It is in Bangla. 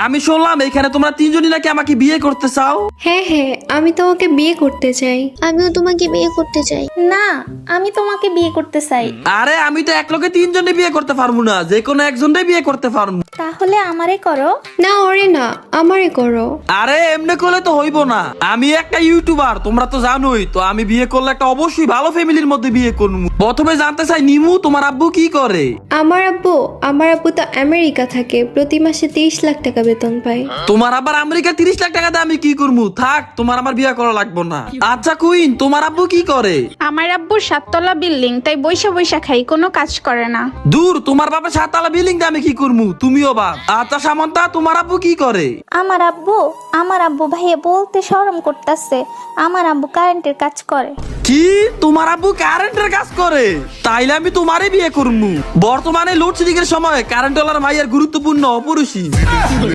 আমি শুনলাম এখানে তোমরা তিনজনই নাকি আমাকে বিয়ে করতে চাও। হ্যাঁ হ্যাঁ, আমি তোমাকে বিয়ে করতে চাই। আমিও তোমাকে বিয়ে করতে চাই। না, আমি তোমাকে বিয়ে করতে চাই। আরে আমি তো এক লোকে তিনজনে বিয়ে করতে পারবো না, যে কোনো একজনটাই বিয়ে করতে পারবো। তাহলে আমারে করো। না ওরে না, আমারে করো। আরে এমনি করলে তো হইব না, আমি একটা ইউটিউবার তোমরা তো জানোই তো, আমি বিয়ে করলে একটা অবশ্যই ভালো ফ্যামিলির মধ্যে বিয়ে করবো। প্রথমে জানতে চাই নিমু তোমার আব্বু কি করে? আমার আব্বু তো আমেরিকা থাকে, প্রতি মাসে 30 লাখ টাকা বেতন পায়। তোমার আবার আমেরিকা 30 লাখ টাকা দিয়ে আমি কি করবো? থাক, তোমার আমার বিয়ে করা লাগবো না। আচ্ছা কুইন, তোমার আব্বু কি করে? আমার আব্বুর 7 তলা বিল্ডিং, তাই বৈশা বৈশা খাই, কোনো কাজ করে না। দূর, তোমার বাপের 7 তলা বিল্ডিং দিয়ে আমি কি করবো? তুমিও বাপ। আচ্ছা সামন্তা, তোমার আব্বু কি করে? আমার আব্বু ভাইয়া বলতে শরম করতেছে। আমার আব্বু কারেন্টের কাজ করে। কি, তোমার আব্বু কারেন্টের কাজ করে? তাইলে আমি তোমারই বিয়ে করবো। বর্তমানে লোডশেডিং এর সময় কারেন্ট ওয়ালার ভাইয়ের গুরুত্বপূর্ণ অপরিসীম।